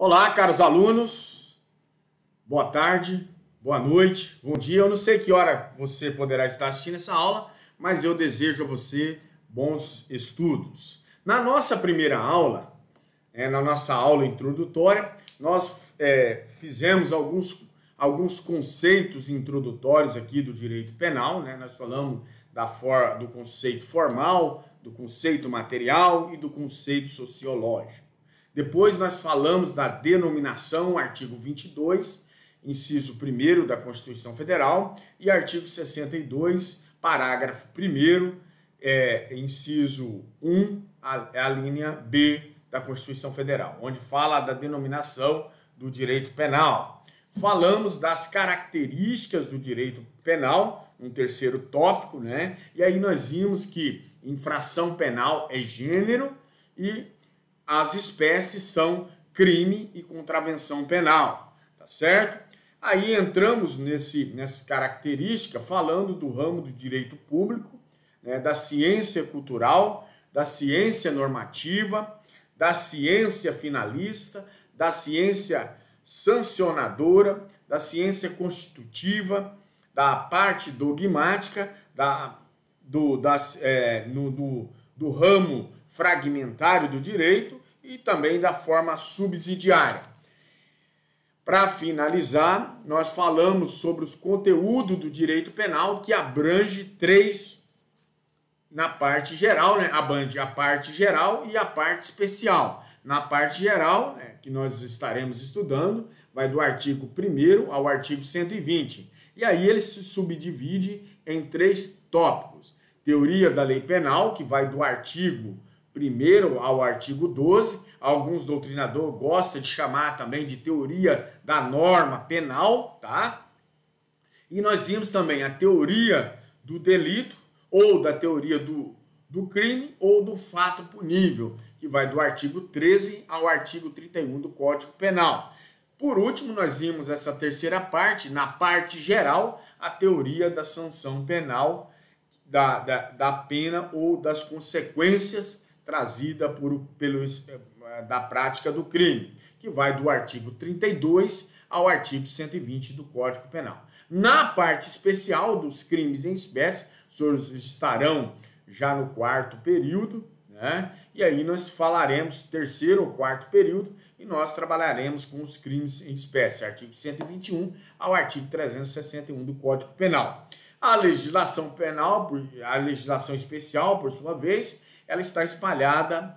Olá, caros alunos, boa tarde, boa noite, bom dia. Eu não sei que hora você poderá estar assistindo essa aula, mas eu desejo a você bons estudos. Na nossa primeira aula, na nossa aula introdutória, nós fizemos alguns conceitos introdutórios aqui do direito penal, né? Nós falamos do conceito formal, do conceito material e do conceito sociológico. Depois nós falamos da denominação, artigo 22, inciso 1º da Constituição Federal e artigo 62, parágrafo 1º, inciso 1, a linha B da Constituição Federal, onde fala da denominação do direito penal. Falamos das características do direito penal, um terceiro tópico, né? E aí nós vimos que infração penal é gênero e as espécies são crime e contravenção penal, tá certo? Aí entramos nessa característica falando do ramo do direito público, né, da ciência cultural, da ciência normativa, da ciência finalista, da ciência sancionadora, da ciência constitutiva, da parte dogmática, do ramo fragmentário do direito e também da forma subsidiária. Para finalizar, nós falamos sobre os conteúdos do direito penal, que abrange três na parte geral, né? Abrange a parte geral e a parte especial. Na parte geral, né, que nós estaremos estudando, vai do artigo 1º ao artigo 120. E aí ele se subdivide em três tópicos. Teoria da lei penal, que vai do artigo 1º ao artigo 12, alguns doutrinadores gostam de chamar também de teoria da norma penal, tá? E nós vimos também a teoria do delito, ou da teoria do crime, ou do fato punível, que vai do artigo 13 ao artigo 31 do Código Penal. Por último, nós vimos essa terceira parte, na parte geral, a teoria da sanção penal, da pena ou das consequências trazida da prática do crime, que vai do artigo 32 ao artigo 120 do Código Penal. Na parte especial dos crimes em espécie, os senhores estarão já no 4º período, né? E aí nós falaremos 3º ou 4º período e nós trabalharemos com os crimes em espécie, artigo 121 ao artigo 361 do Código Penal. A legislação penal, a legislação especial, por sua vez, ela está espalhada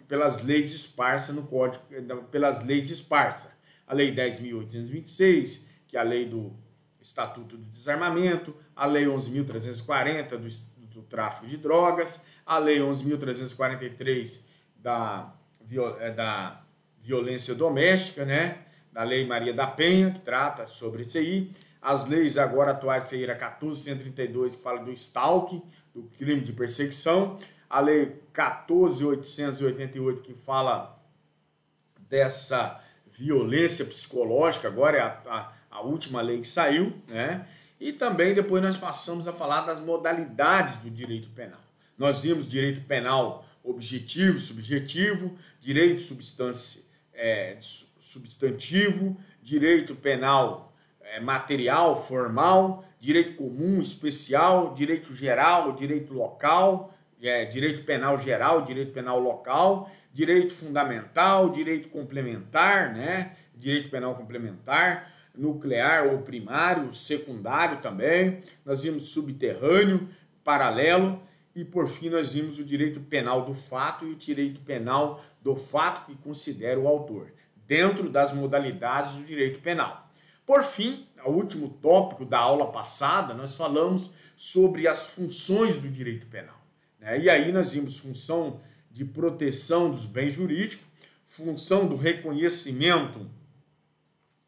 pelas leis esparsas no Código, pelas leis esparsas. A Lei 10.826, que é a lei do Estatuto do Desarmamento, a Lei 11.340 do tráfico de drogas, a Lei 11.343 da violência doméstica, né? Da Lei Maria da Penha, que trata sobre isso aí. As leis agora atuais, isso aí era 14.132, que fala do stalking, do crime de perseguição. A Lei 14.888, que fala dessa violência psicológica, agora é a última lei que saiu, né? E também depois nós passamos a falar das modalidades do direito penal. Nós vimos direito penal objetivo, subjetivo, direito substantivo, direito penal material, formal, direito comum, especial, direito geral, direito local, direito penal geral, direito penal local, direito fundamental, direito complementar, né? Direito penal complementar, nuclear ou primário, secundário também. Nós vimos subterrâneo, paralelo e, por fim, nós vimos o direito penal do fato e o direito penal do fato que considera o autor, dentro das modalidades do direito penal. Por fim, o último tópico da aula passada, nós falamos sobre as funções do direito penal. E aí nós vimos função de proteção dos bens jurídicos, função do reconhecimento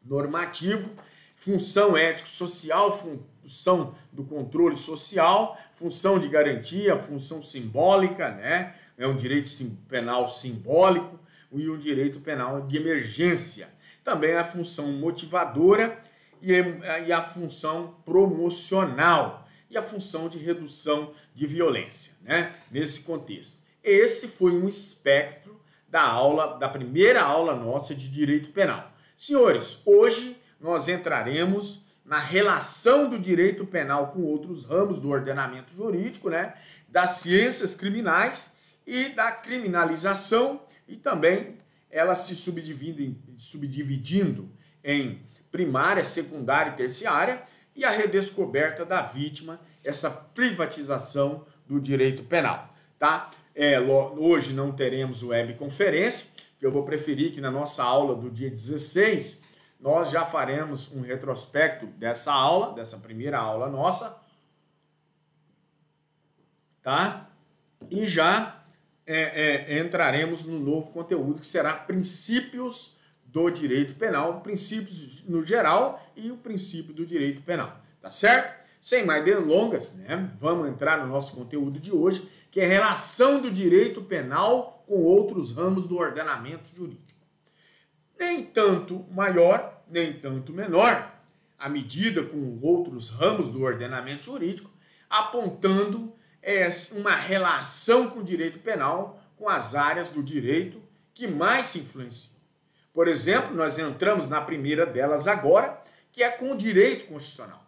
normativo, função ético-social, função do controle social, função de garantia, função simbólica, né? É um direito penal simbólico e um direito penal de emergência. Também a função motivadora e a função promocional e a função de redução de violência, né? Nesse contexto. Esse foi um espectro da primeira aula nossa de direito penal. Senhores, hoje nós entraremos na relação do direito penal com outros ramos do ordenamento jurídico, né, das ciências criminais e da criminalização, e também elas se subdividindo em primária, secundária e terciária, e a redescoberta da vítima, essa privatização do direito penal, tá? Hoje não teremos webconferência, que eu vou preferir que na nossa aula do dia 16, nós já faremos um retrospecto dessa aula, dessa primeira aula nossa, tá? E já entraremos no novo conteúdo, que será princípios do direito penal, princípios no geral e o princípio do direito penal, tá certo? Sem mais delongas, né? Vamos entrar no nosso conteúdo de hoje, que é a relação do direito penal com outros ramos do ordenamento jurídico. Nem tanto maior, nem tanto menor, à medida com outros ramos do ordenamento jurídico, apontando uma relação com o direito penal com as áreas do direito que mais se influenciam. Por exemplo, nós entramos na primeira delas agora, que é com o direito constitucional.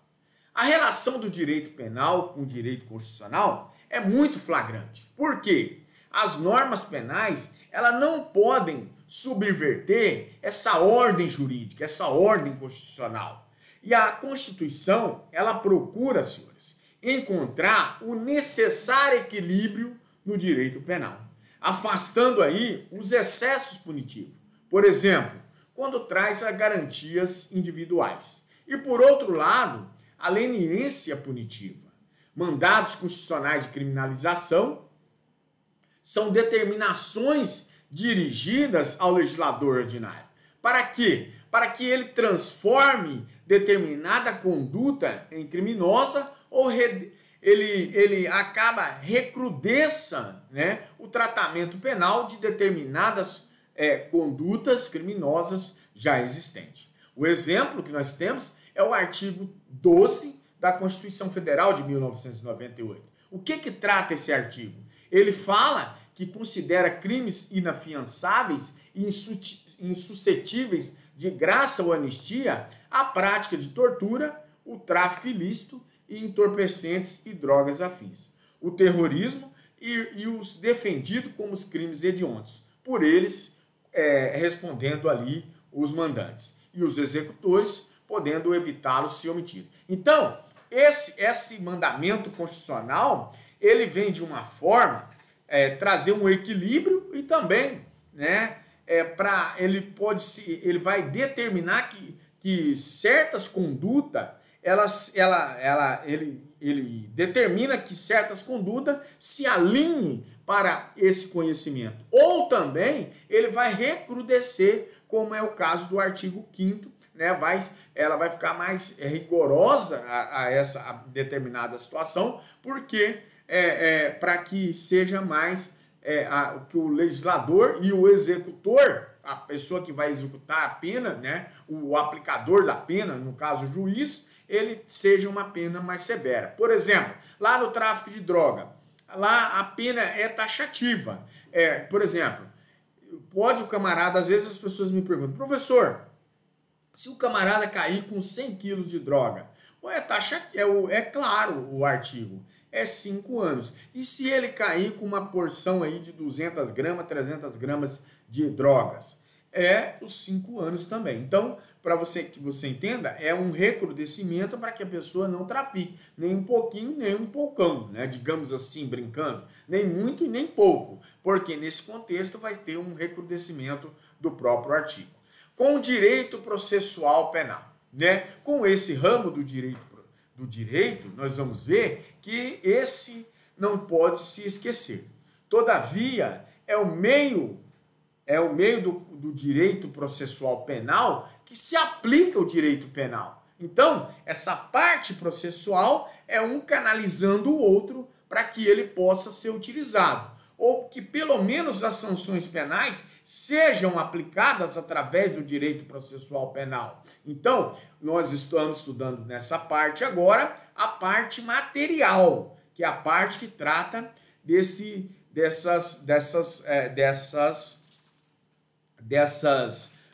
A relação do direito penal com o direito constitucional é muito flagrante. Por quê? As normas penais, elas não podem subverter essa ordem jurídica, essa ordem constitucional. E a Constituição, ela procura, senhores, encontrar o necessário equilíbrio no direito penal, afastando aí os excessos punitivos. Por exemplo, quando traz as garantias individuais. E, por outro lado, a leniência punitiva. Mandados constitucionais de criminalização são determinações dirigidas ao legislador ordinário. Para quê? Para que ele transforme determinada conduta em criminosa ou ele acaba recrudesça, né, o tratamento penal de determinadas condutas criminosas já existentes. O exemplo que nós temos é o artigo 12 da Constituição Federal de 1998. O que trata esse artigo? Ele fala que considera crimes inafiançáveis e insuscetíveis de graça ou anistia a prática de tortura, o tráfico ilícito e entorpecentes e drogas afins, o terrorismo e os defendidos como os crimes hediondos, por eles respondendo ali os mandantes, e os executores podendo evitá-los se omitirem. Então, esse mandamento constitucional, ele vem de uma forma trazer um equilíbrio e também, né, ele vai determinar que certas condutas, ele determina que certas condutas se alinhem para esse conhecimento. Ou também ele vai recrudescer, como é o caso do artigo 5º, né? Ela vai ficar mais rigorosa a essa determinada situação, porque para que seja mais que o legislador e o executor, a pessoa que vai executar a pena, né, o aplicador da pena, no caso o juiz, ele seja uma pena mais severa. Por exemplo, lá no tráfico de droga, lá a pena é taxativa. Por exemplo, pode o camarada, às vezes as pessoas me perguntam, professor, se o camarada cair com 100 quilos de droga, é claro o artigo, é 5 anos. E se ele cair com uma porção aí de 200 gramas, 300 gramas de drogas? É os 5 anos também. Então, para que você entenda, é um recrudescimento para que a pessoa não trafique. Nem um pouquinho, nem um poucão, né? Digamos assim, brincando. Nem muito e nem pouco. Porque nesse contexto vai ter um recrudescimento do próprio artigo. Com o direito processual penal, né? Com esse ramo do direito, nós vamos ver que esse não pode se esquecer. Todavia, é o meio do direito processual penal que se aplica o direito penal. Então, essa parte processual é um canalizando o outro para que ele possa ser utilizado. Ou que pelo menos as sanções penais sejam aplicadas através do direito processual penal. Então, nós estamos estudando nessa parte agora a parte material, que é a parte que trata dessas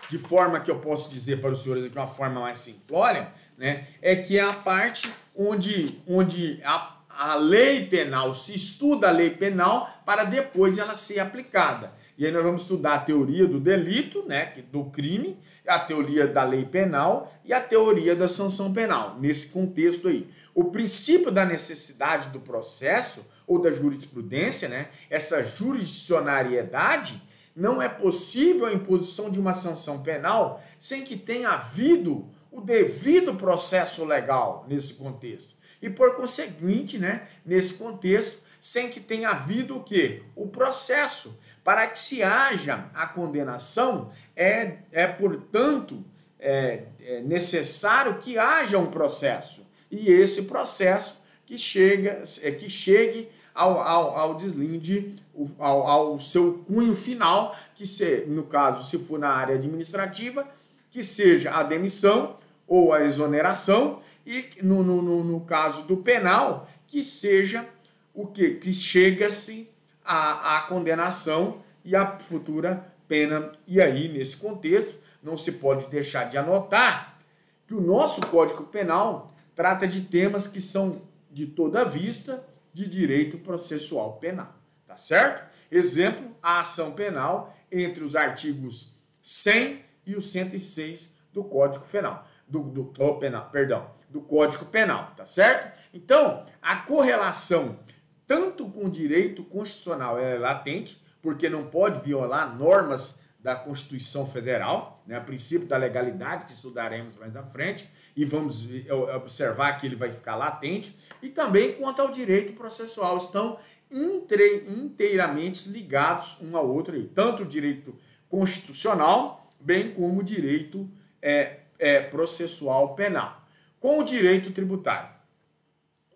de forma que eu posso dizer para os senhores aqui, uma forma mais simplória, né, é que é a parte onde a lei penal, se estuda a lei penal para depois ela ser aplicada. E aí nós vamos estudar a teoria do delito, né, do crime, a teoria da lei penal e a teoria da sanção penal, nesse contexto aí. O princípio da necessidade do processo ou da jurisprudência, né, essa jurisdicionariedade, não é possível a imposição de uma sanção penal sem que tenha havido o devido processo legal nesse contexto. E por conseguinte, né, nesse contexto, sem que tenha havido o quê? O processo. Para que se haja a condenação, portanto, necessário que haja um processo. E esse processo que chegue ao deslinde, ao seu cunho final, no caso, se for na área administrativa, que seja a demissão ou a exoneração, e no caso do penal, que seja o quê? Que chega-se a condenação e a futura pena. E aí, nesse contexto, não se pode deixar de anotar que o nosso Código Penal trata de temas que são de toda vista de direito processual penal, tá certo? Exemplo, a ação penal entre os artigos 100 e o 106 do Código Penal, do Código Penal, tá certo? Então, a correlação tanto com o direito constitucional é latente, porque não pode violar normas da Constituição Federal, né, o princípio da legalidade, que estudaremos mais à frente, e vamos observar que ele vai ficar latente, e também quanto ao direito processual, estão inteiramente ligados um ao outro, tanto o direito constitucional, bem como o direito processual penal. Com o direito tributário.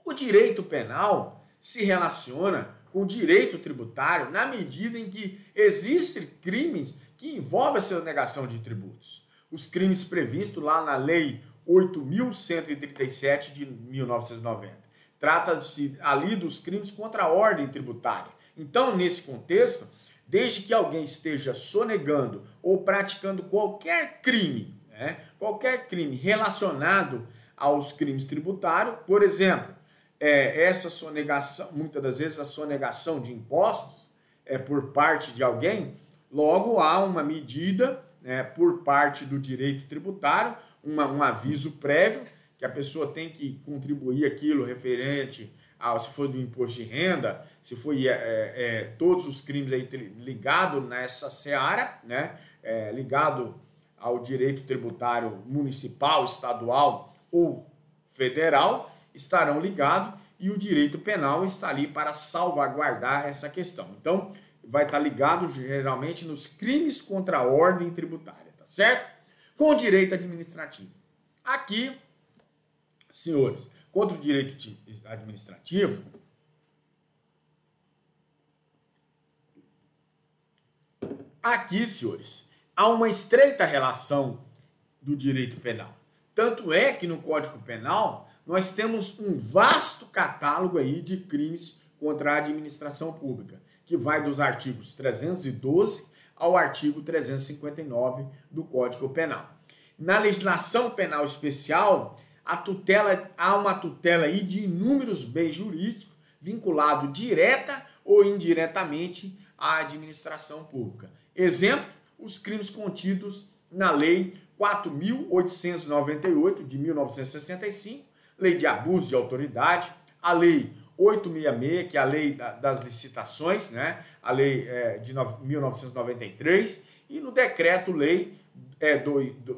O direito penal se relaciona com o direito tributário na medida em que existem crimes que envolvem a sonegação de tributos. Os crimes previstos lá na Lei 8.137 de 1990. Trata-se ali dos crimes contra a ordem tributária. Então, nesse contexto, desde que alguém esteja sonegando ou praticando qualquer crime relacionado aos crimes tributários, por exemplo, essa sonegação, muitas das vezes a sonegação de impostos por parte de alguém, logo há uma medida por parte do direito tributário, um aviso prévio, que a pessoa tem que contribuir aquilo referente se for do imposto de renda, se for todos os crimes aí ligados nessa seara, né, ligado ao direito tributário municipal, estadual ou federal, estarão ligados, e o direito penal está ali para salvaguardar essa questão. Então, vai estar ligado geralmente nos crimes contra a ordem tributária, tá certo? Com o direito administrativo. Aqui, senhores, contra o direito administrativo, aqui, senhores, há uma estreita relação do direito penal. Tanto é que no Código Penal nós temos um vasto catálogo aí de crimes contra a administração pública, que vai dos artigos 312 ao artigo 359 do Código Penal. Na legislação penal especial, há uma tutela aí de inúmeros bens jurídicos vinculados direta ou indiretamente à administração pública. Exemplo, os crimes contidos na Lei 4.898 de 1965, Lei de Abuso de Autoridade, a Lei 866, que é a Lei das Licitações, né? A Lei de 1993, e no Decreto-Lei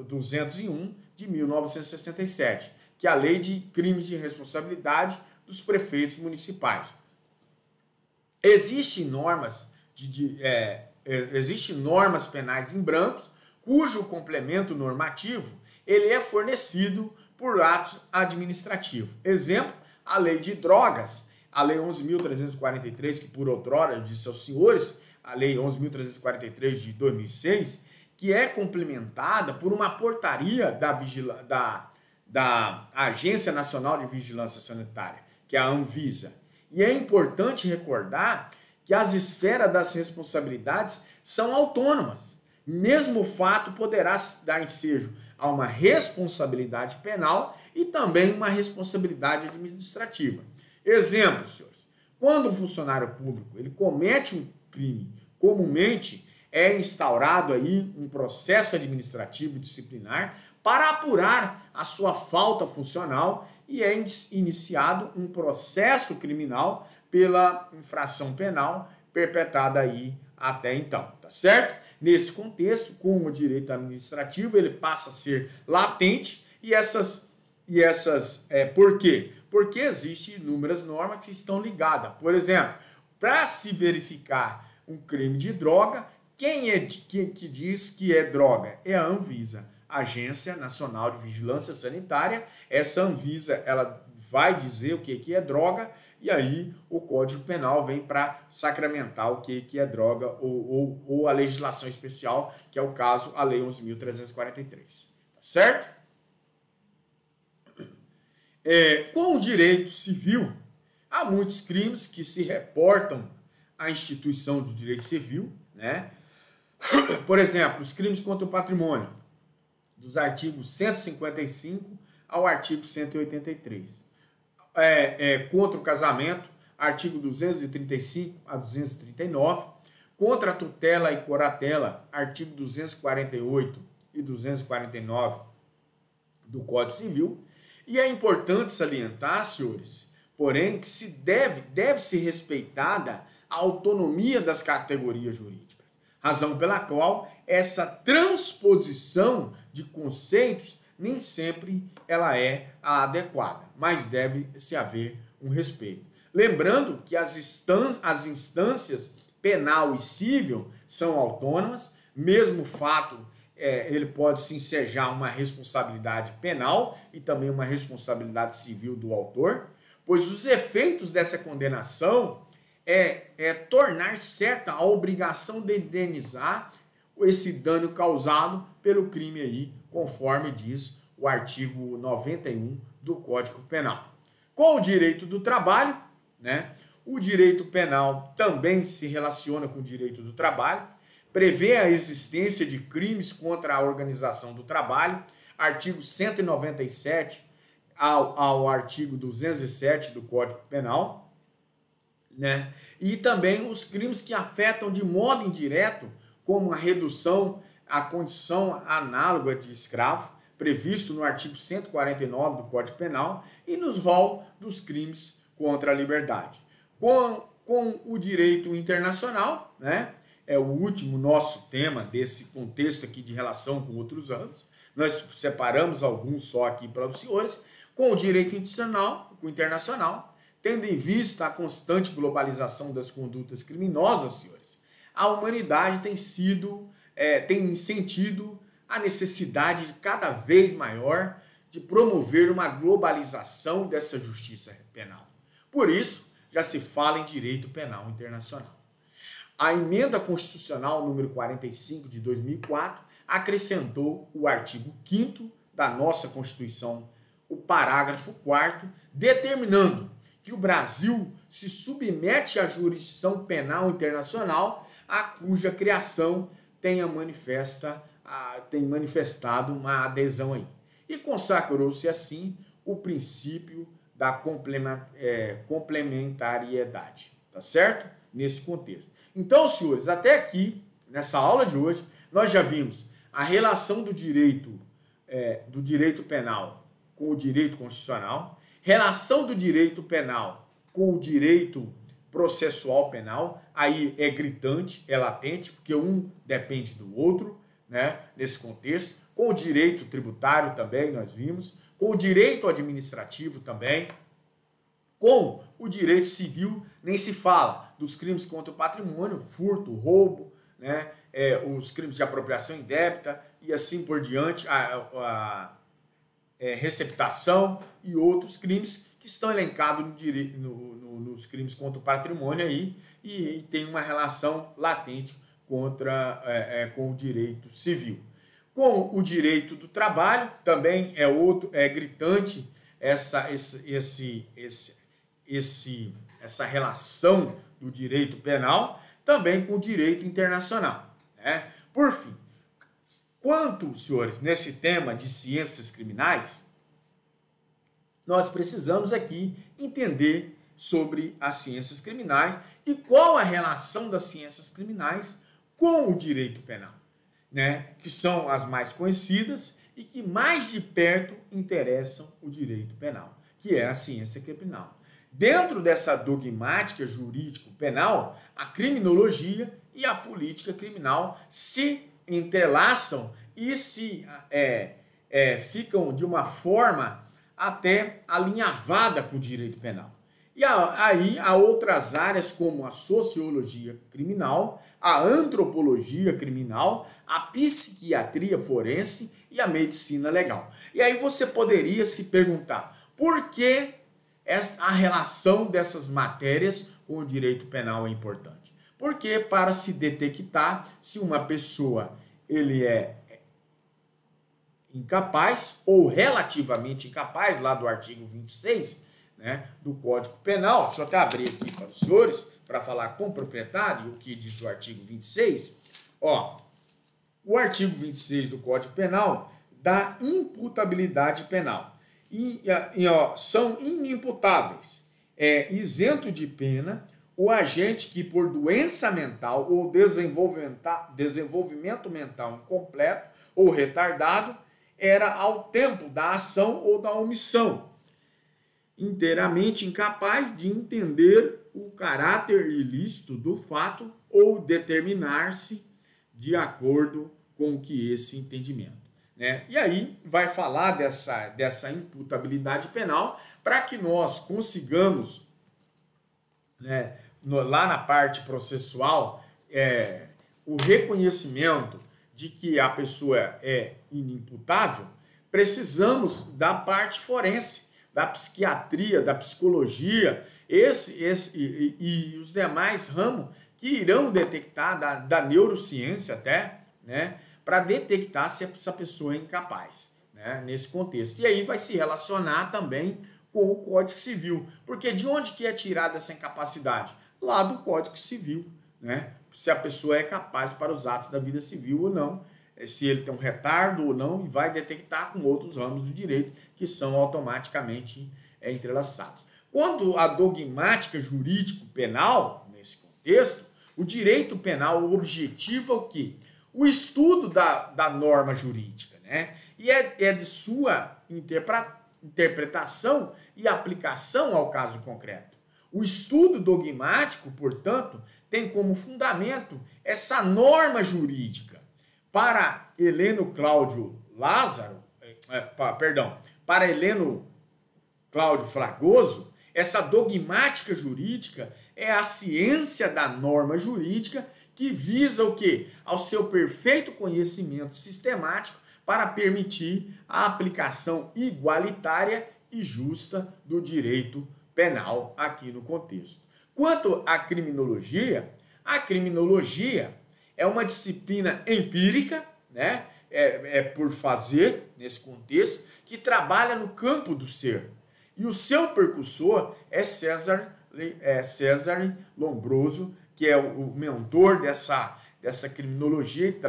201 de 1967, que é a Lei de Crimes de Responsabilidade dos Prefeitos Municipais. Existem normas penais em branco, cujo complemento normativo ele é fornecido por atos administrativos. Exemplo, a Lei de Drogas, a Lei 11.343, que por outrora, eu disse aos senhores, a Lei 11.343 de 2006, que é complementada por uma portaria da Agência Nacional de Vigilância Sanitária, que é a Anvisa. E é importante recordar que as esferas das responsabilidades são autônomas, mesmo fato poderá dar ensejo a uma responsabilidade penal e também uma responsabilidade administrativa. Exemplo, senhores, quando um funcionário público ele comete um crime, comumente é instaurado aí um processo administrativo disciplinar para apurar a sua falta funcional e é iniciado um processo criminal pela infração penal perpetrada aí até então, tá certo? Nesse contexto, com o direito administrativo, ele passa a ser latente por quê? Porque existem inúmeras normas que estão ligadas. Por exemplo, para se verificar um crime de droga, quem que diz que é droga? É a Anvisa, Agência Nacional de Vigilância Sanitária. Essa Anvisa, ela vai dizer o que é droga, e aí o Código Penal vem para sacramentar o que é droga ou a legislação especial, que é o caso, a Lei 11.343. Tá certo? Com o direito civil, há muitos crimes que se reportam à instituição do direito civil, né? Por exemplo, os crimes contra o patrimônio, dos artigos 155 ao artigo 183. Contra o casamento, artigo 235 a 239. Contra a tutela e curatela, artigo 248 e 249 do Código Civil. E é importante salientar, senhores, porém, que deve ser respeitada a autonomia das categorias jurídicas, razão pela qual essa transposição de conceitos nem sempre ela é a adequada, mas deve-se haver um respeito. Lembrando que as instâncias penal e civil são autônomas, mesmo fato ele pode se ensejar uma responsabilidade penal e também uma responsabilidade civil do autor, pois os efeitos dessa condenação é tornar certa a obrigação de indenizar esse dano causado pelo crime aí, conforme diz o artigo 91 do Código Penal. Com o direito do trabalho, né? O direito penal também se relaciona com o direito do trabalho, prevê a existência de crimes contra a organização do trabalho, artigo 197 ao artigo 207 do Código Penal, né? E também os crimes que afetam de modo indireto, como a redução à condição análoga de escravo, previsto no artigo 149 do Código Penal, e nos rol dos crimes contra a liberdade. Com o direito internacional, né? É o último nosso tema desse contexto aqui de relação com outros âmbitos. Nós separamos alguns só aqui para os senhores. Com o direito internacional, tendo em vista a constante globalização das condutas criminosas, senhores, a humanidade tem sentido a necessidade de cada vez maior de promover uma globalização dessa justiça penal. Por isso, já se fala em direito penal internacional. A emenda constitucional número 45 de 2004 acrescentou o artigo 5º da nossa Constituição, o parágrafo 4º, determinando que o Brasil se submete à jurisdição penal internacional a cuja criação tem manifestado uma adesão aí. E consagrou-se assim o princípio da complementariedade, tá certo? Nesse contexto. Então, senhores, até aqui, nessa aula de hoje, nós já vimos a relação do direito penal com o direito constitucional, relação do direito penal com o direito processual penal, aí é gritante, é latente, porque um depende do outro, né, nesse contexto, com o direito tributário também, nós vimos, com o direito administrativo também, com o direito civil, nem se fala dos crimes contra o patrimônio, furto, roubo, né, os crimes de apropriação indébita e assim por diante, receptação e outros crimes que estão elencados nos crimes contra o patrimônio aí e tem uma relação latente com o direito civil. Com o direito do trabalho também é gritante essa relação do direito penal também com o direito internacional, né? Por fim, Quanto, senhores, nesse tema de ciências criminais, nós precisamos aqui entender sobre as ciências criminais e qual a relação das ciências criminais com o direito penal, né? Que são as mais conhecidas e que mais de perto interessam o direito penal, que é a ciência criminal. Dentro dessa dogmática jurídico-penal, a criminologia e a política criminal se entrelaçam e ficam de uma forma até alinhavada com o direito penal. E aí há outras áreas como a sociologia criminal, a antropologia criminal, a psiquiatria forense e a medicina legal. E aí você poderia se perguntar, por que a relação dessas matérias com o direito penal é importante? Porque para se detectar se uma pessoa ele é incapaz ou relativamente incapaz, lá do artigo 26, né, do Código Penal, deixa eu até abrir aqui para os senhores, para falar com propriedade o que diz o artigo 26. Ó, o artigo 26 do Código Penal dá imputabilidade penal. São inimputáveis, isento de pena, o agente que por doença mental ou desenvolvimento mental incompleto ou retardado era ao tempo da ação ou da omissão, inteiramente incapaz de entender o caráter ilícito do fato ou determinar-se de acordo com que esse entendimento, né? E aí vai falar dessa imputabilidade penal para que nós consigamos, né, lá na parte processual, o reconhecimento de que a pessoa é inimputável. Precisamos da parte forense, da psiquiatria, da psicologia, e os demais ramos que irão detectar, da neurociência até, né, para detectar se essa pessoa é incapaz, né, nesse contexto. E aí vai se relacionar também com o Código Civil, porque de onde que é tirada essa incapacidade? Lá do Código Civil, né? Se a pessoa é capaz para os atos da vida civil ou não, se ele tem um retardo ou não, e vai detectar com outros ramos do direito que são automaticamente entrelaçados. Quando a dogmática jurídico-penal, nesse contexto, o direito penal objetiva o quê? O estudo da norma jurídica, né? E é de sua interpretação e aplicação ao caso concreto. O estudo dogmático, portanto, tem como fundamento essa norma jurídica. Para Heleno Cláudio Fragoso, essa dogmática jurídica é a ciência da norma jurídica que visa o quê? Ao seu perfeito conhecimento sistemático para permitir a aplicação igualitária e justa do direito penal aqui no contexto. Quanto à criminologia, a criminologia é uma disciplina empírica, né? Por fazer, nesse contexto, que trabalha no campo do ser. E o seu percussor é César Lombroso, que é o mentor dessa criminologia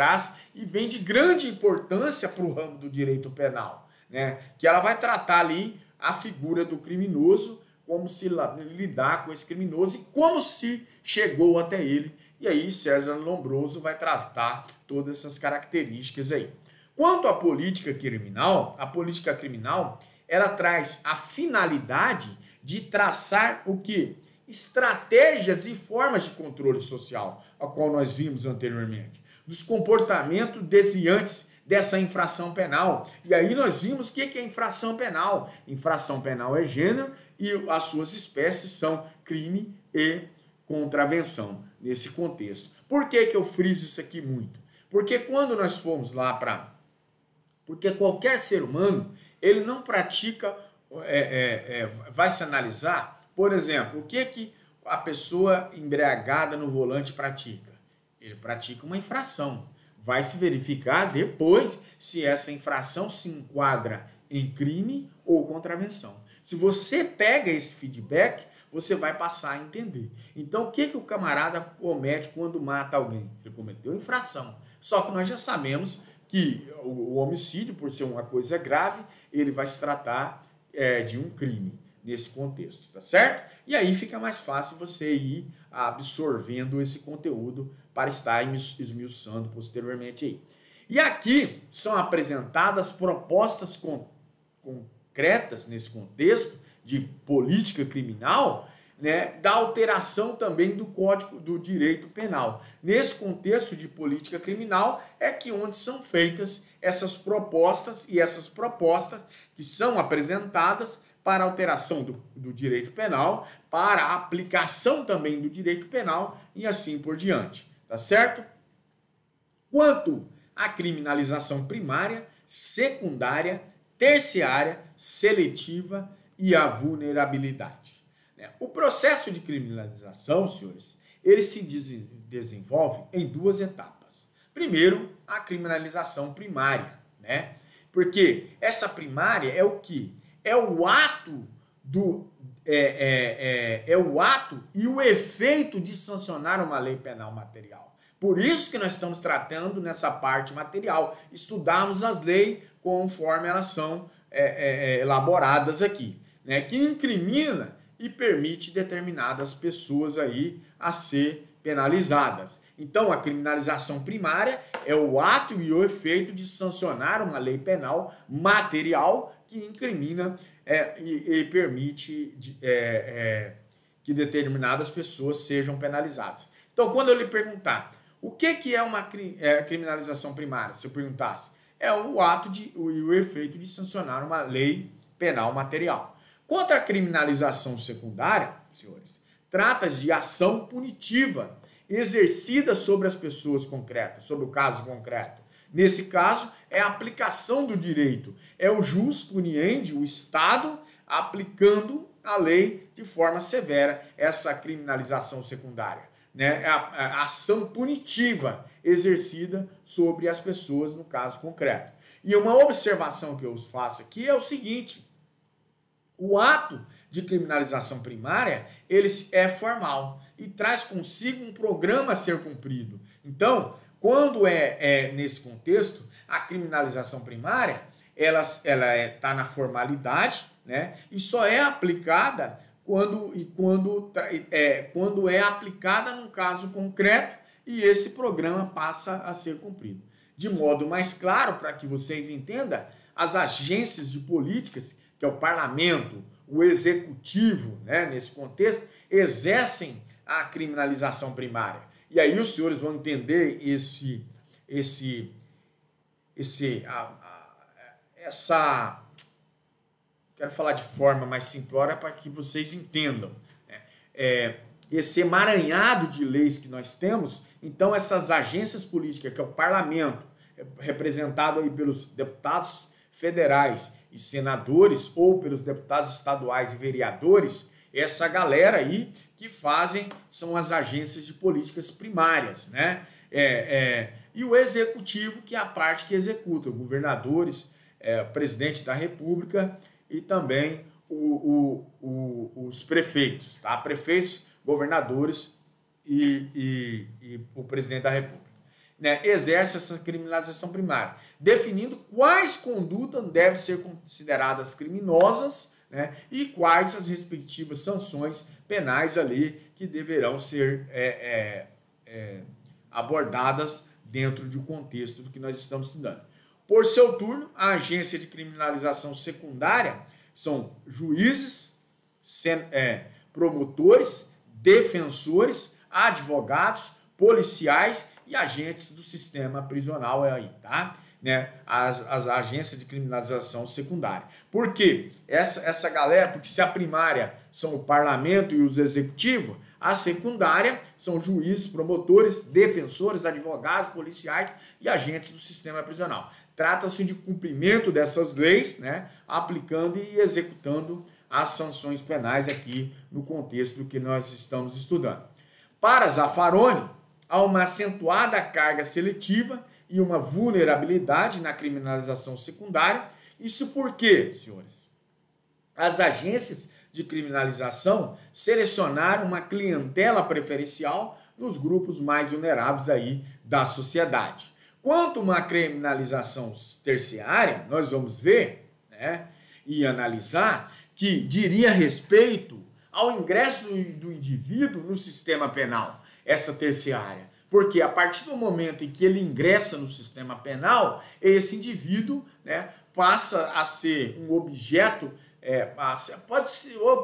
e vem de grande importância para o ramo do direito penal, né? Que ela vai tratar ali a figura do criminoso, como se lidar com esse criminoso e como se chegou até ele. E aí César Lombroso vai tratar todas essas características aí. Quanto à política criminal, ela traz a finalidade de traçar o quê? Estratégias e formas de controle social, a qual nós vimos anteriormente, dos comportamentos desviantes dessa infração penal. E aí nós vimos o que é infração penal. Infração penal é gênero e as suas espécies são crime e contravenção nesse contexto. Por que eu friso isso aqui muito? Porque quando nós formos lá porque qualquer ser humano, ele não pratica, vai se analisar, por exemplo, o que a pessoa embriagada no volante pratica? Ele pratica uma infração. Vai se verificar depois se essa infração se enquadra em crime ou contravenção. Se você pega esse feedback, você vai passar a entender. Então, o que o camarada comete quando mata alguém? Ele cometeu infração. Só que nós já sabemos que o homicídio, por ser uma coisa grave, ele vai se tratar de um crime nesse contexto, tá certo? E aí fica mais fácil você ir absorvendo esse conteúdo para estar esmiuçando posteriormente aí. E aqui são apresentadas propostas concretas nesse contexto de política criminal, né, da alteração também do Código do Direito Penal. Nesse contexto de política criminal é que onde são feitas essas propostas, e essas propostas que são apresentadas para alteração do direito penal, para a aplicação também do direito penal e assim por diante, tá certo? Quanto à criminalização primária, secundária, terciária, seletiva e a vulnerabilidade. O processo de criminalização, senhores, ele se desenvolve em duas etapas. Primeiro, a criminalização primária, né? Porque essa primária é o quê? É o ato o ato e o efeito de sancionar uma lei penal material. Por isso que nós estamos tratando nessa parte material, estudarmos as leis conforme elas são elaboradas aqui, né? Que incrimina e permite determinadas pessoas aí a ser penalizadas. Então, a criminalização primária é o ato e o efeito de sancionar uma lei penal material que incrimina e permite que determinadas pessoas sejam penalizadas. Então, quando eu lhe perguntar o que é uma criminalização primária, se eu perguntasse, é o ato e o efeito de sancionar uma lei penal material. Quanto à criminalização secundária, senhores, trata-se de ação punitiva exercida sobre as pessoas concretas, sobre o caso concreto. Nesse caso, é a aplicação do direito. É o jus puniendi, o Estado, aplicando a lei de forma severa, essa criminalização secundária, né? É a ação punitiva exercida sobre as pessoas no caso concreto. E uma observação que eu faço aqui é o seguinte: o ato de criminalização primária, ele é formal e traz consigo um programa a ser cumprido. Então, quando nesse contexto, a criminalização primária, ela está na formalidade, né? E só é aplicada quando é aplicada num caso concreto e esse programa passa a ser cumprido. De modo mais claro, para que vocês entendam, as agências de políticas, que é o parlamento, o executivo, né, nesse contexto, exercem a criminalização primária. E aí os senhores vão entender quero falar de forma mais simplória para que vocês entendam, né? Esse emaranhado de leis que nós temos. Então, essas agências políticas, que é o parlamento, representado aí pelos deputados federais e senadores, ou pelos deputados estaduais e vereadores, essa galera aí que são as agências de políticas primárias, né? E o executivo, que é a parte que executa, governadores, presidente da República e também os prefeitos, tá? Prefeitos, governadores e o presidente da República, né? Exerce essa criminalização primária, definindo quais condutas devem ser consideradas criminosas, né? E quais as respectivas sanções penais ali que deverão ser abordadas dentro do contexto do que nós estamos estudando. Por seu turno, a agência de criminalização secundária são juízes, promotores, defensores, advogados, policiais e agentes do sistema prisional aí, tá? Né? As agências de criminalização secundária. Por quê? Essa galera, porque se a primária são o parlamento e os executivos, a secundária são juízes, promotores, defensores, advogados, policiais e agentes do sistema prisional. Trata-se de cumprimento dessas leis, né? Aplicando e executando as sanções penais aqui no contexto do que nós estamos estudando. Para Zaffaroni, há uma acentuada carga seletiva e uma vulnerabilidade na criminalização secundária. Isso por quê, senhores? As agências de criminalização selecionaram uma clientela preferencial nos grupos mais vulneráveis aí da sociedade. Quanto a uma criminalização terciária, nós vamos ver, né, e analisar que diria respeito ao ingresso do indivíduo no sistema penal, essa terciária. Porque a partir do momento em que ele ingressa no sistema penal, esse indivíduo, né, passa a ser um objeto,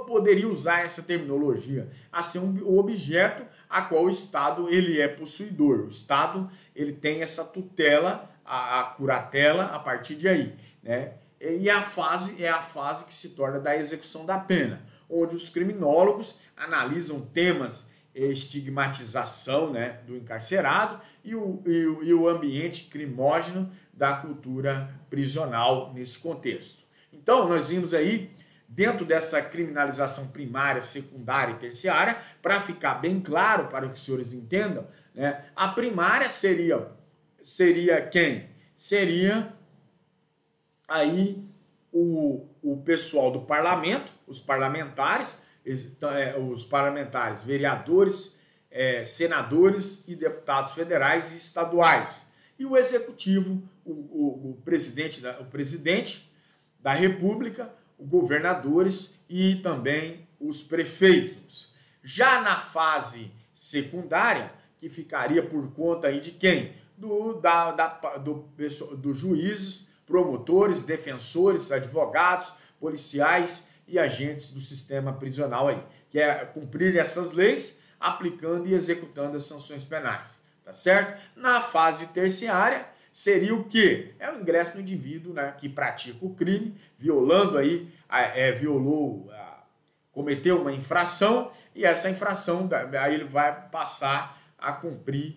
poderia usar essa terminologia, a ser um objeto a qual o Estado ele é possuidor. O Estado ele tem essa tutela, a curatela a partir de aí, né? E a fase é a fase que se torna da execução da pena, onde os criminólogos analisam temas estigmatização, né, do encarcerado e o ambiente crimógeno da cultura prisional nesse contexto. Então, nós vimos aí, dentro dessa criminalização primária, secundária e terciária, para ficar bem claro para que os senhores entendam, né, a primária seria quem? Seria aí o pessoal do parlamento, os parlamentares, vereadores, senadores e deputados federais e estaduais. E o executivo, o presidente da República, os governadores e também os prefeitos. Já na fase secundária, que ficaria por conta aí de quem? Dos juízes, promotores, defensores, advogados, policiais e agentes do sistema prisional aí, que é cumprir essas leis, aplicando e executando as sanções penais, tá certo? Na fase terciária, seria o quê? É o ingresso do indivíduo, né, que pratica o crime, cometeu uma infração, e essa infração, aí ele vai passar a cumprir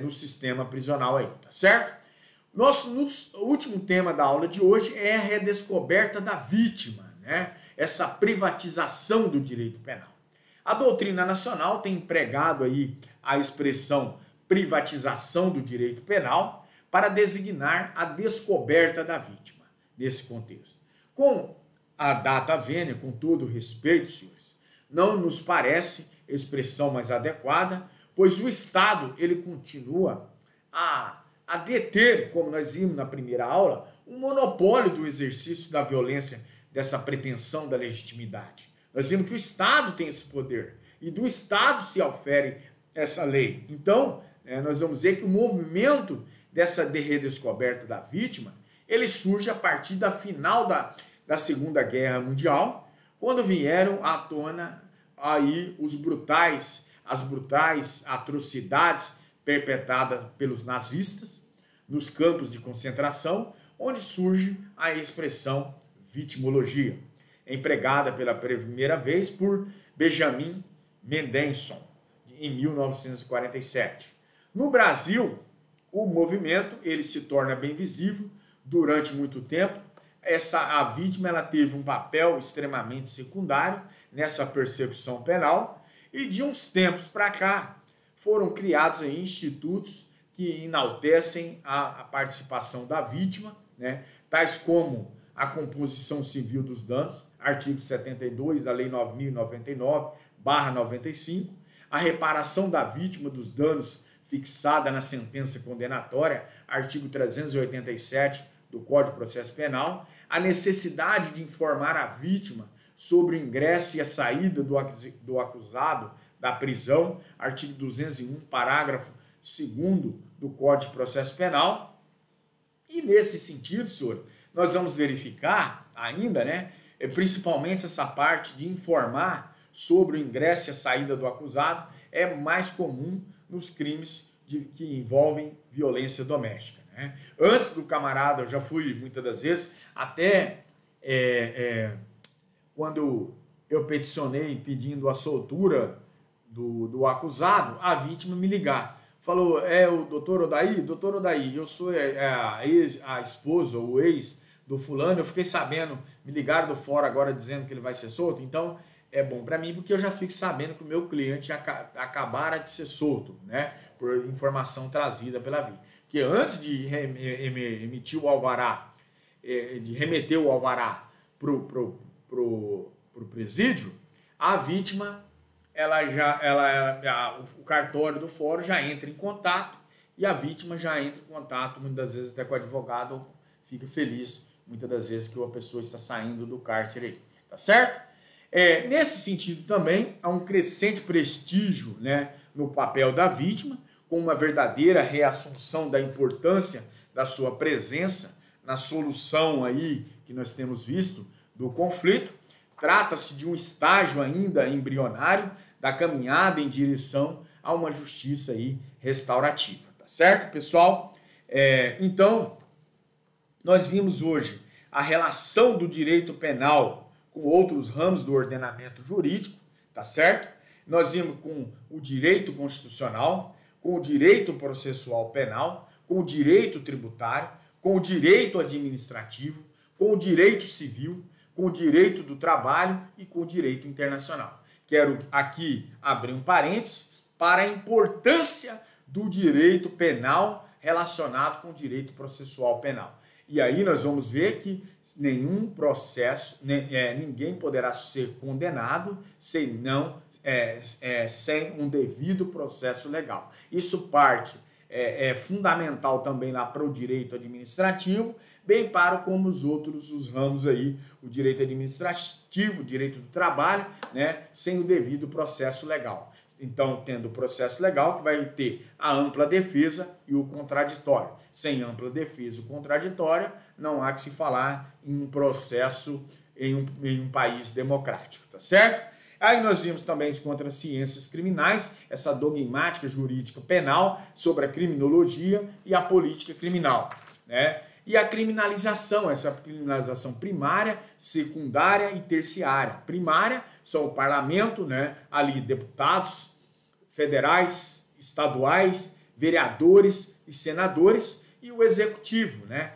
no sistema prisional aí, tá certo? No último tema da aula de hoje é a redescoberta da vítima, né? Essa privatização do direito penal. A doutrina nacional tem empregado aí a expressão privatização do direito penal para designar a descoberta da vítima, nesse contexto. Com a data vênia, com todo respeito, senhores, não nos parece expressão mais adequada, pois o Estado ele continua a deter, como nós vimos na primeira aula, um monopólio do exercício da violência, dessa pretensão da legitimidade. Nós vimos que o Estado tem esse poder e do Estado se ofere essa lei. Então, nós vamos ver que o movimento dessa redescoberta da vítima, ele surge a partir da final da Segunda Guerra Mundial, quando vieram à tona aí as brutais atrocidades perpetradas pelos nazistas nos campos de concentração, onde surge a expressão vitimologia, empregada pela primeira vez por Benjamin Mendelssohn, em 1947. No Brasil, o movimento ele se torna bem visível durante muito tempo. A vítima ela teve um papel extremamente secundário nessa persecução penal e de uns tempos para cá foram criados aí institutos que enaltecem a participação da vítima, né, tais como a composição civil dos danos, artigo 72 da Lei 9.099/95, a reparação da vítima dos danos fixada na sentença condenatória, artigo 387 do Código de Processo Penal, a necessidade de informar a vítima sobre o ingresso e a saída do acusado da prisão, artigo 201, parágrafo 2º do Código de Processo Penal. E nesse sentido, senhor, nós vamos verificar ainda, né, principalmente essa parte de informar sobre o ingresso e a saída do acusado, é mais comum nos crimes que envolvem violência doméstica, né? Antes do camarada, eu já fui muitas das vezes, até quando eu peticionei pedindo a soltura do acusado, a vítima me ligar. Falou, o doutor Odaí? Doutor Odaí, eu sou a esposa ou o ex do fulano, eu fiquei sabendo, me ligaram do fora agora dizendo que ele vai ser solto, então é bom para mim porque eu já fico sabendo que o meu cliente acabara de ser solto, né, por informação trazida pela vítima. Que antes de emitir o alvará, de remeter o alvará pro presídio, a vítima, o cartório do fórum já entra em contato e a vítima já entra em contato, muitas das vezes até com o advogado, fica feliz, muitas das vezes que a pessoa está saindo do cárcere aí, tá certo? Nesse sentido também, há um crescente prestígio, né, no papel da vítima, com uma verdadeira reassunção da importância da sua presença na solução aí que nós temos visto do conflito. Trata-se de um estágio ainda embrionário da caminhada em direção a uma justiça aí restaurativa, tá certo, pessoal? Então, nós vimos hoje a relação do direito penal com outros ramos do ordenamento jurídico, tá certo? Nós vimos com o direito constitucional, com o direito processual penal, com o direito tributário, com o direito administrativo, com o direito civil, com o direito do trabalho e com o direito internacional. Quero aqui abrir um parênteses para a importância do direito penal relacionado com o direito processual penal. E aí nós vamos ver que nenhum processo, ninguém poderá ser condenado sem um devido processo legal. Isso é fundamental também lá para o direito administrativo, bem para como os ramos aí, o direito administrativo, o direito do trabalho, né, sem o devido processo legal. Então, tendo o processo legal, que vai ter a ampla defesa e o contraditório. Sem ampla defesa e o contraditório, não há que se falar em um processo em um país democrático, tá certo? Aí nós vimos também contra as ciências criminais, essa dogmática jurídica penal sobre a criminologia e a política criminal, né? E a criminalização, essa criminalização primária, secundária e terciária. Primária são o parlamento, né? Ali deputados federais, estaduais, vereadores e senadores, e o executivo, né?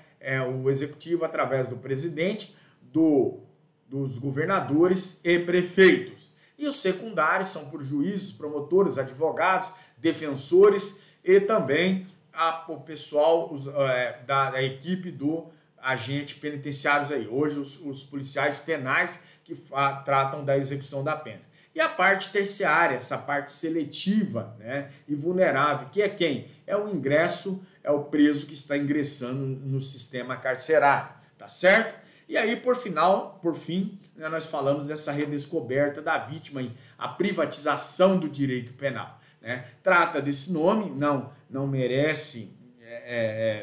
O executivo através do presidente, dos governadores e prefeitos. E os secundários são por juízes, promotores, advogados, defensores e também o pessoal da equipe do agente penitenciários aí. Hoje os policiais penais que tratam da execução da pena. E a parte terciária, essa parte seletiva, né, e vulnerável, que é quem? É o ingresso, é o preso que está ingressando no sistema carcerário, tá certo? E aí, por fim, né, nós falamos dessa redescoberta da vítima, a privatização do direito penal. Né? Trata desse nome, não merece,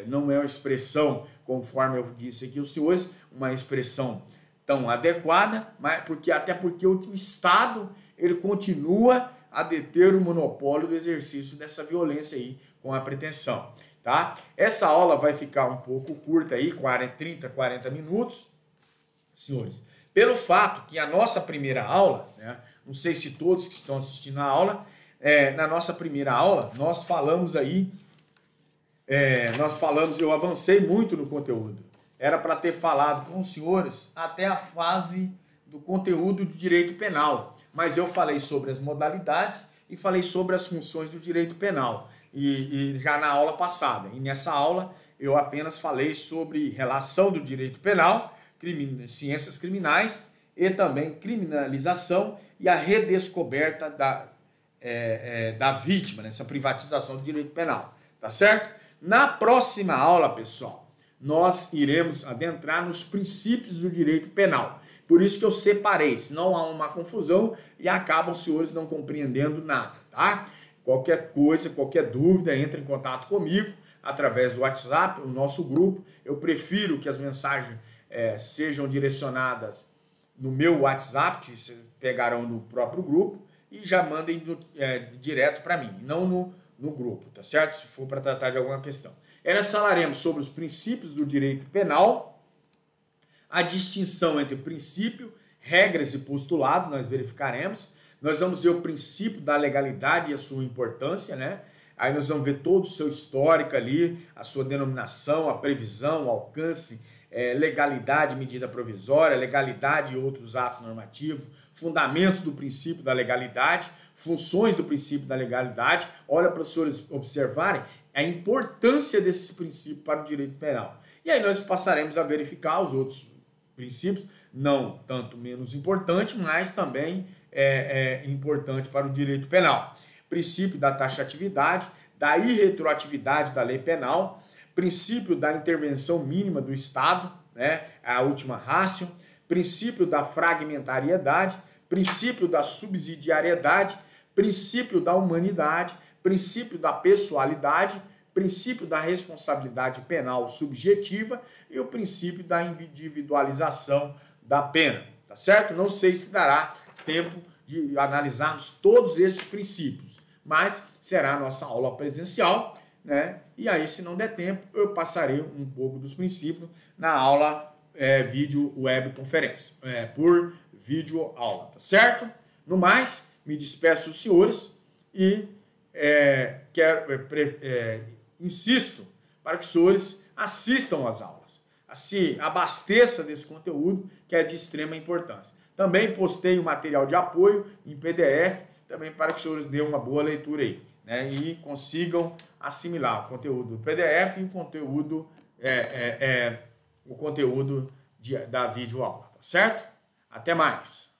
não é uma expressão, conforme eu disse aqui aos senhores, uma expressão tão adequada, mas até porque o Estado ele continua a deter o monopólio do exercício dessa violência aí com a pretensão. Tá? Essa aula vai ficar um pouco curta aí, 30, 40 minutos, senhores, pelo fato que a nossa primeira aula, né, não sei se todos que estão assistindo a aula, na nossa primeira aula, nós falamos aí, eu avancei muito no conteúdo. Era para ter falado com os senhores até a fase do conteúdo do direito penal, mas eu falei sobre as modalidades e falei sobre as funções do direito penal, e já na aula passada. E nessa aula eu apenas falei sobre relação do direito penal, ciências criminais e também criminalização e a redescoberta da vítima, nessa privatização do direito penal, tá certo? Na próxima aula, pessoal, nós iremos adentrar nos princípios do direito penal. Por isso que eu separei, senão há uma confusão e acabam os senhores não compreendendo nada, tá? Qualquer coisa, qualquer dúvida, entre em contato comigo através do WhatsApp, o nosso grupo. Eu prefiro que as mensagens sejam direcionadas no meu WhatsApp, que vocês pegarão no próprio grupo, e já mandem direto para mim, não no grupo, tá certo? Se for para tratar de alguma questão. Nós falaremos sobre os princípios do direito penal, a distinção entre princípio, regras e postulados, nós verificaremos. Nós vamos ver o princípio da legalidade e a sua importância, né? Aí nós vamos ver todo o seu histórico ali, a sua denominação, a previsão, o alcance, legalidade, medida provisória, legalidade e outros atos normativos, fundamentos do princípio da legalidade, funções do princípio da legalidade. Olha para os senhores observarem a importância desse princípio para o direito penal. E aí nós passaremos a verificar os outros princípios, não tanto menos importante, mas também importante para o direito penal. Princípio da taxatividade, da irretroatividade da lei penal, princípio da intervenção mínima do Estado, né, a última ratio, princípio da fragmentariedade, princípio da subsidiariedade, princípio da humanidade, princípio da pessoalidade, princípio da responsabilidade penal subjetiva e o princípio da individualização da pena, tá certo? Não sei se dará tempo de analisarmos todos esses princípios, mas será a nossa aula presencial, né? E aí, se não der tempo, eu passarei um pouco dos princípios na aula vídeo webconferência, por vídeo aula, tá certo? No mais, me despeço dos senhores e insisto para que os senhores assistam às aulas, assim, abasteça desse conteúdo que é de extrema importância. Também postei o material de apoio em PDF, também para que os senhores dêem uma boa leitura aí, né, e consigam assimilar o conteúdo do PDF e o conteúdo da videoaula, tá certo? Até mais!